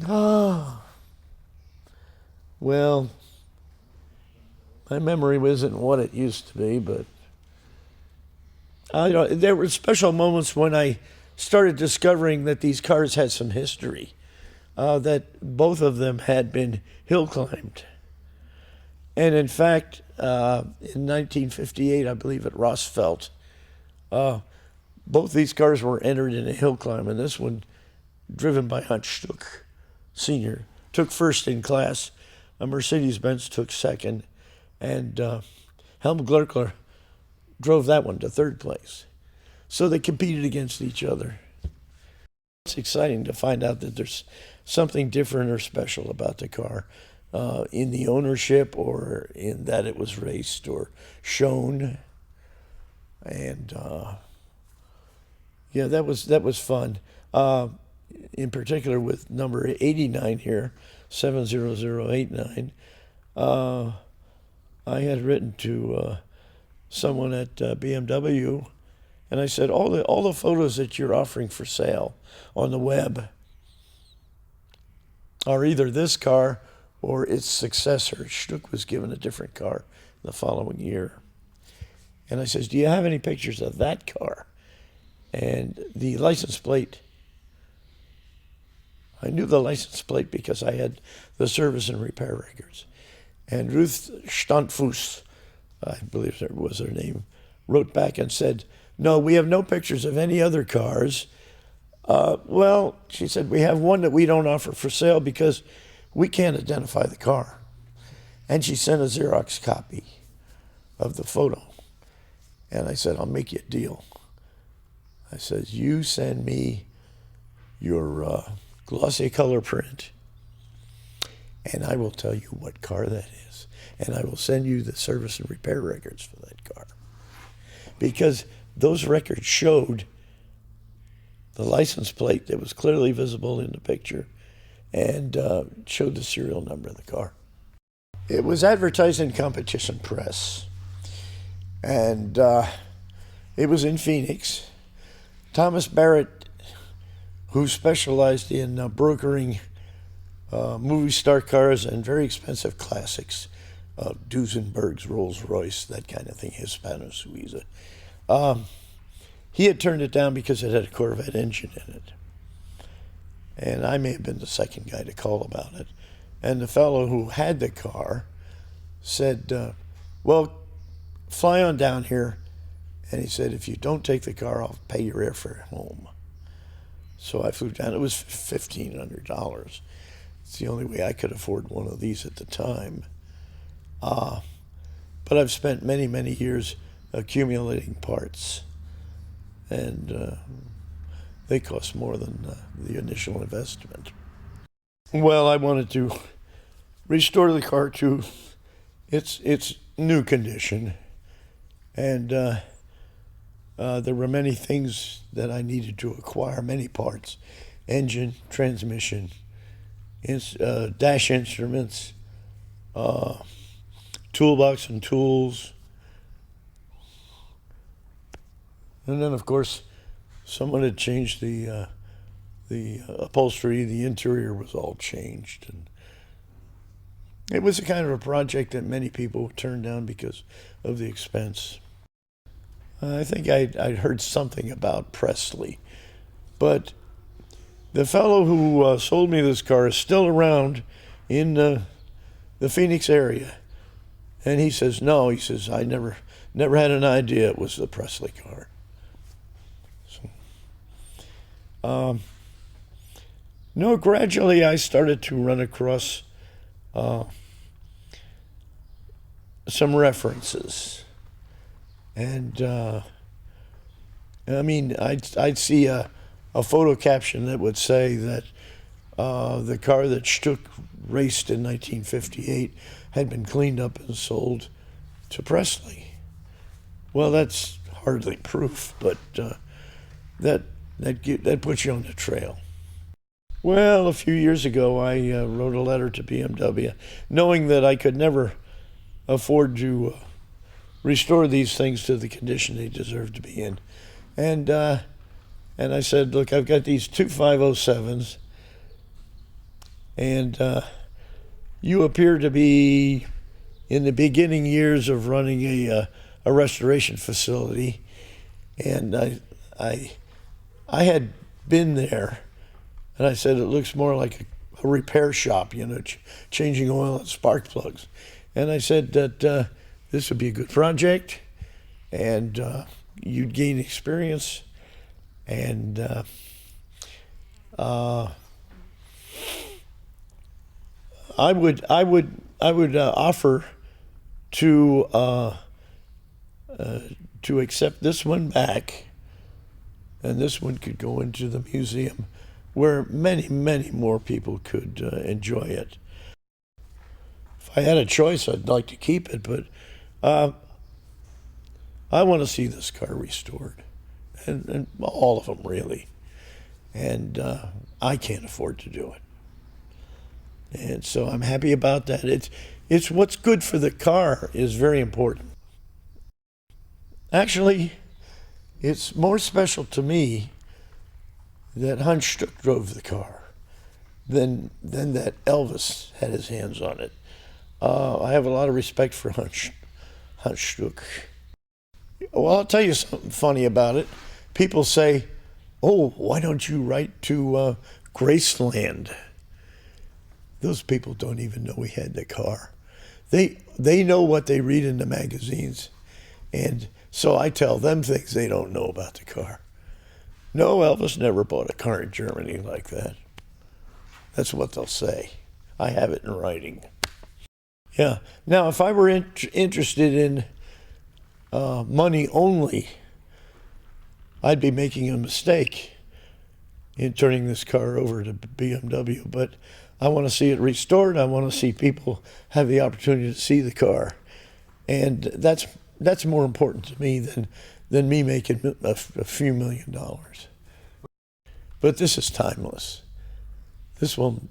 Oh, well, my memory isn't what it used to be, but there were special moments when I started discovering that these cars had some history, that both of them had been hill climbed. And in fact, in 1958, I believe at Rossfeld, both these cars were entered in a hill climb, and this one, driven by Hans Stuck Sr., took first in class. A Mercedes-Benz took second, and Helmut Glöckler drove that one to third place. So they competed against each other. It's exciting to find out that there's something different or special about the car, in the ownership or in that it was raced or shown. And yeah, that was fun. In particular with number 89 here, 70089. I had written to someone at BMW, and I said, all the photos that you're offering for sale on the web are either this car or its successor. Stuck was given a different car the following year. And I says, do you have any pictures of that car? And the license plate, I knew the license plate because I had the service and repair records. And Ruth Standfuss, I believe that was her name, wrote back and said, no, we have no pictures of any other cars. Well, she said, we have one that we don't offer for sale because we can't identify the car. And she sent a Xerox copy of the photo. And I said, I'll make you a deal. I said, you send me your glossy color print, and I will tell you what car that is. And I will send you the service and repair records for that car. Because those records showed the license plate that was clearly visible in the picture and showed the serial number of the car. It was advertised in Competition Press, and it was in Phoenix. Thomas Barrett, who specialized in brokering movie star cars and very expensive classics, Duesenberg's, Rolls-Royce, that kind of thing, Hispano-Suiza. He had turned it down because it had a Corvette engine in it. And I may have been the second guy to call about it. And the fellow who had the car said, well, fly on down here. And he said, if you don't take the car, I'll pay your airfare home. So I flew down. It was $1,500. It's the only way I could afford one of these at the time. But I've spent many, many years accumulating parts. And they cost more than the initial investment. Well, I wanted to restore the car to its new condition. And there were many things that I needed to acquire, many parts. Engine, transmission, dash instruments, toolbox and tools. And then, of course, someone had changed the upholstery. The interior was all changed. And it was a kind of a project that many people turned down because of the expense. I think I'd heard something about Presley. But the fellow who sold me this car is still around in the Phoenix area. And he says, no, he says, I never had an idea it was the Presley car. No, gradually I started to run across some references. And I mean, I'd see a photo caption that would say that the car that Stuck raced in 1958 had been cleaned up and sold to Presley. Well, that's hardly proof, but that puts you on the trail. Well, a few years ago, I wrote a letter to BMW, knowing that I could never afford to restore these things to the condition they deserve to be in. And I said, look, I've got these two 507s, And you appear to be in the beginning years of running a restoration facility. And I had been there, and I said it looks more like a repair shop, you know, changing oil and spark plugs. And I said that this would be a good project, and you'd gain experience, and I would offer to accept this one back, and this one could go into the museum, where many, many more people could enjoy it. If I had a choice, I'd like to keep it, but I want to see this car restored, and all of them really, and I can't afford to do it. And so I'm happy about that. It's what's good for the car is very important. Actually, it's more special to me that Hans Stuck drove the car than that Elvis had his hands on it. I have a lot of respect for Hans Stuck. Well, I'll tell you something funny about it. People say, "Oh, why don't you write to Graceland?" Those people don't even know we had the car. They know what they read in the magazines. And so I tell them things they don't know about the car. No, Elvis never bought a car in Germany like that. That's what they'll say. I have it in writing. Yeah. Now, if I were interested in money only, I'd be making a mistake in turning this car over to BMW. But I want to see it restored. I want to see people have the opportunity to see the car. And that's more important to me than me making a few $1 million. But this is timeless. This will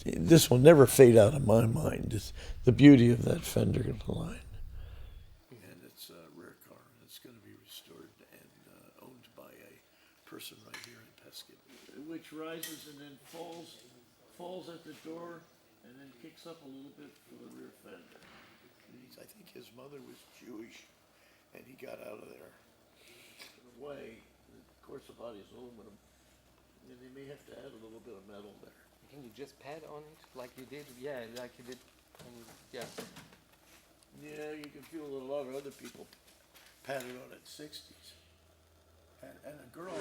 never fade out of my mind. It's the beauty of that fender in the line. And it's a rare car. It's going to be restored and owned by a person right here in Peskin, which rises and then falls at the door and then kicks up a little bit for the rear fender. I think his mother was Jewish, and he got out of there. In a way, of course, the body is aluminum, and they may have to add a little bit of metal there. Can you just pad on it like you did? Yeah, like you did. Yeah. Yeah, you can feel a lot of other people patted on at 60s. And a girl.